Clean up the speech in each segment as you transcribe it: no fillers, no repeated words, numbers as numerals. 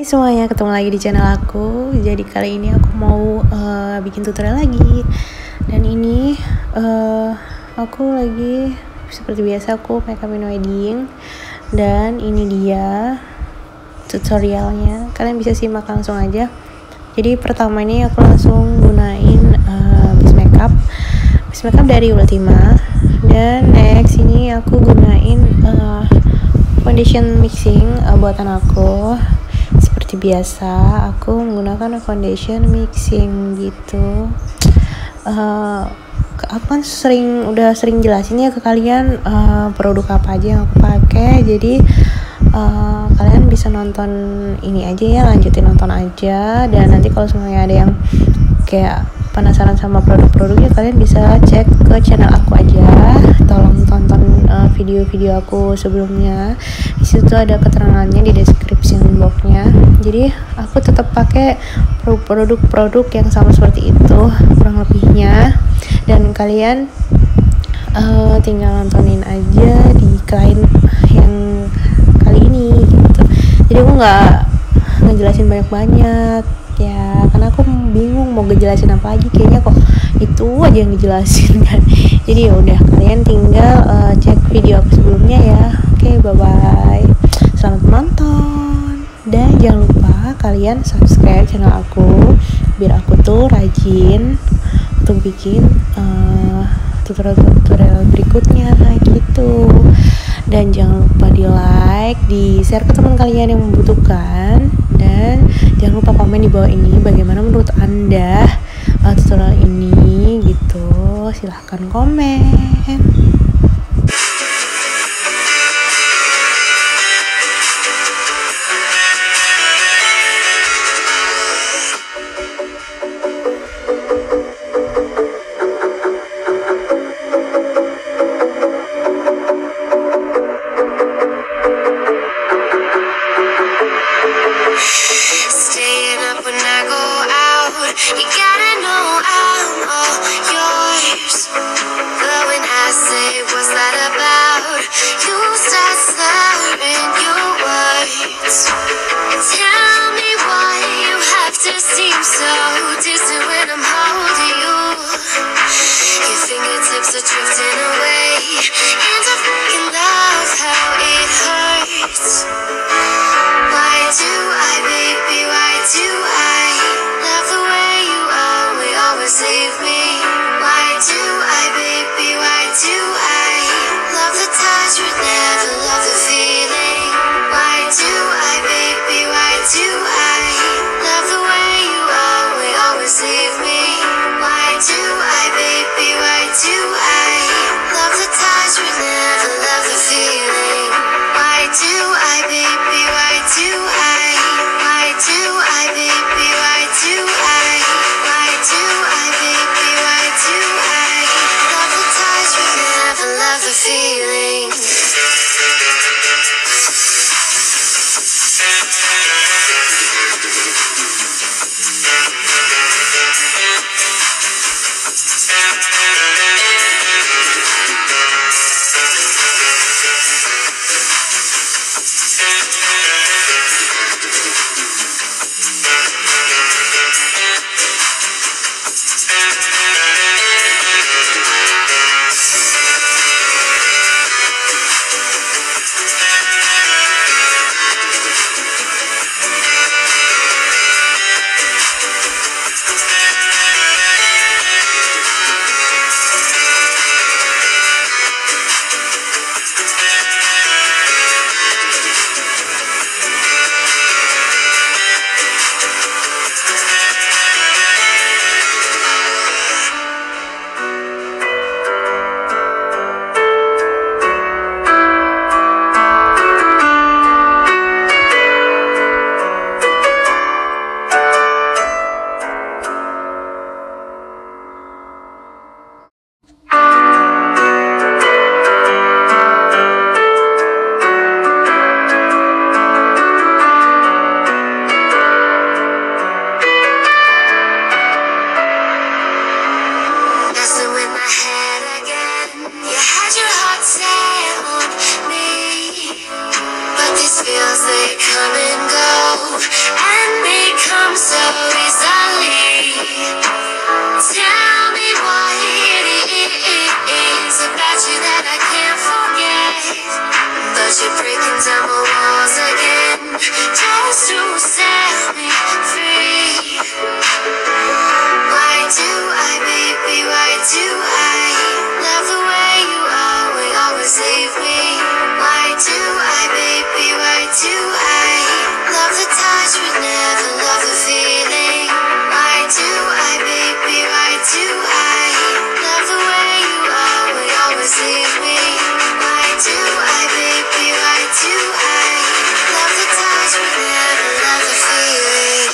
Semuanya, ketemu lagi di channel aku. Jadi kali ini aku mau bikin tutorial lagi. Dan ini aku lagi seperti biasa, aku makeup and wedding. Dan ini dia tutorialnya. Kalian bisa simak langsung aja. Jadi pertama ini aku langsung gunain base makeup dari Ultima. Dan next ini aku gunain foundation mixing buatan aku. Seperti biasa aku menggunakan foundation mixing gitu. Aku kan udah sering jelasin ya ke kalian produk apa aja yang aku pakai. Jadi kalian bisa nonton ini aja ya, lanjutin nonton aja. Dan nanti kalau semuanya ada yang kayak penasaran sama produk-produknya, kalian bisa cek ke channel aku aja. Tolong tonton video-video aku sebelumnya. Di situ ada keterangannya di description box-nya. Jadi aku tetap pakai produk-produk yang sama seperti itu kurang lebihnya. Dan kalian tinggal nontonin aja di klien yang kali ini gitu. Jadi aku nggak ngejelasin banyak-banyak ya, karena aku bingung mau ngejelasin apa lagi, kayaknya kok itu aja yang dijelasin kan. Jadi ya udah, kalian tinggal cek video aku sebelumnya ya. Oke, bye bye, selamat menonton. Dan jangan lupa kalian subscribe channel aku biar aku tuh rajin untuk bikin tutorial berikutnya gitu. Dan jangan lupa di like, di share ke teman kalian yang membutuhkan. Dan jangan lupa komen di bawah ini bagaimana menurut anda tutorial ini gitu. Silahkan komen. You gotta know I'm all yours. But when I say what's that about, you start slurring your words. Tell me why you have to seem so distant when I'm holding you. Your fingertips are drifting away, and I fucking love how it hurts. Why do I, baby, why do I love the way you always leave me? Why do I, baby, why do I love the touch but never love the feeling? Why do I, baby, why do I love the way you always leave me? Why do I, baby, why do I love the touch but never love the feeling? Why do I, baby, why do I? Why do I, baby, why do I? Why do I, baby, why do I love the touch but never love the feeling? feels they come and go and they come so easily. Tell me what it is about you that I can't forget, but you're breaking down my walls again just to set me free. Why do I, baby, why do I love the way you always leave me? Why do I, baby, why do I love the touch but never love the feeling? Why do I, baby, why do I love the way you always leave me? Why do I, baby, why do I love the touch but never love the feeling?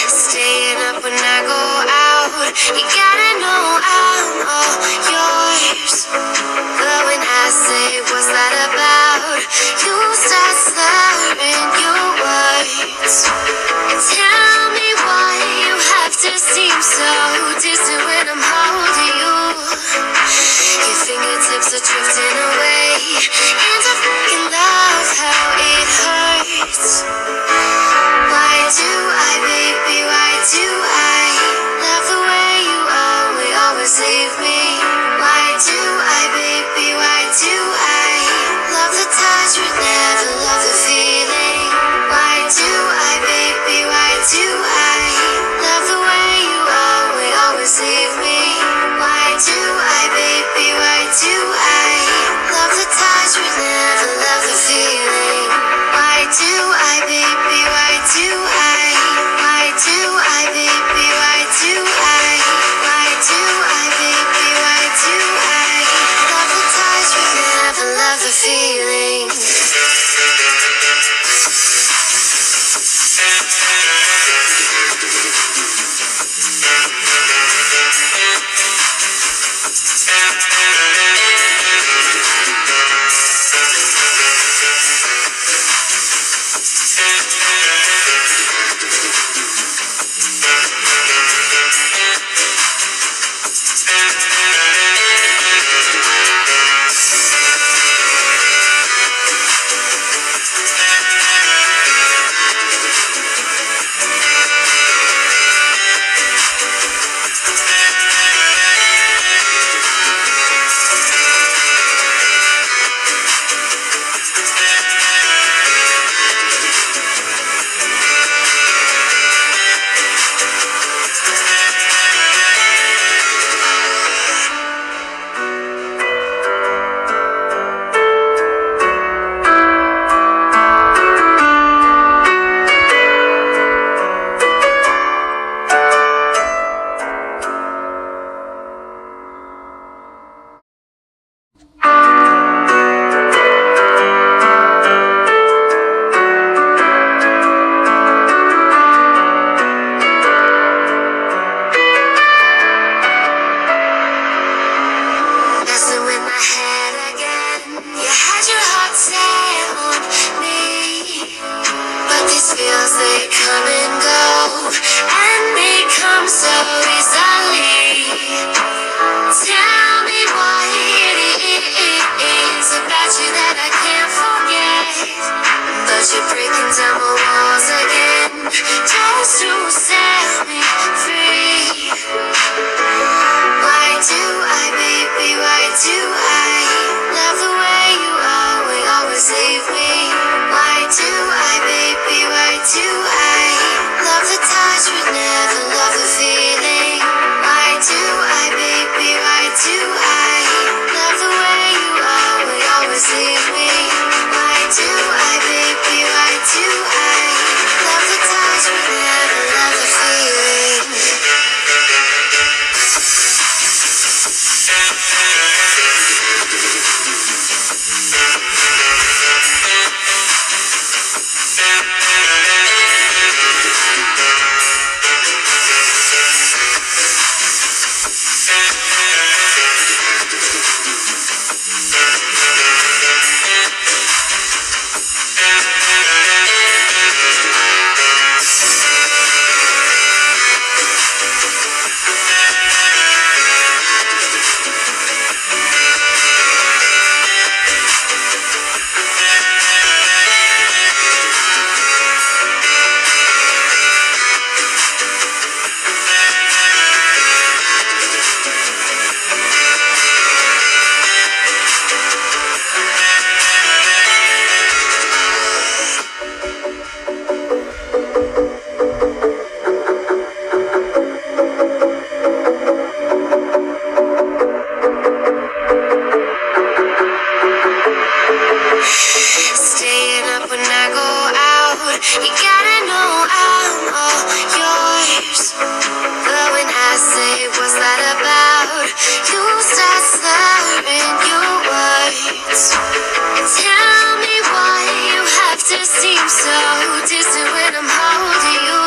Staying up when I go out, you gotta know I'm all yours. But when I say what's that about, you start slurring your words. Tell me why you have to seem so distant when I'm holding you. Your fingertips are drifting away, and I fucking love how it hurts. Why do I, baby, why do I love the way you always leave me? Why do I, baby, why do I love the touch but never love the feeling? Why do I, baby, why do I love the way you always leave me? Staying up when I go out, you gotta know I'm all yours. But when I say what's that about, you start slurring your words. Tell me why you have to seem so distant when I'm holding you.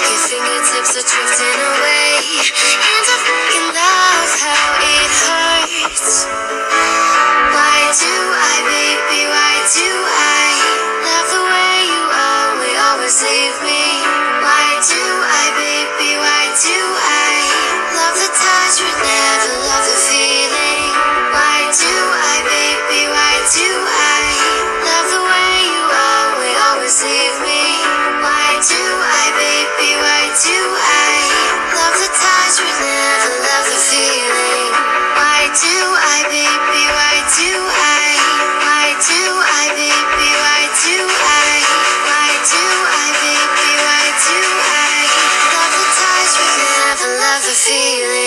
Your fingertips are drifting away, and I fucking love how it hurts. Why do I, baby, why do I love the way you always leave me? Why do I, baby, why do I love the touch but never love the feeling? Why do I, baby, why do I love the way you always leave me? Why do I, baby, why do I love the touch but never love the feeling? Why do I, baby, why do I? Why do I, baby, why do I? Why do I, baby, why do I love the touch but never love the feeling?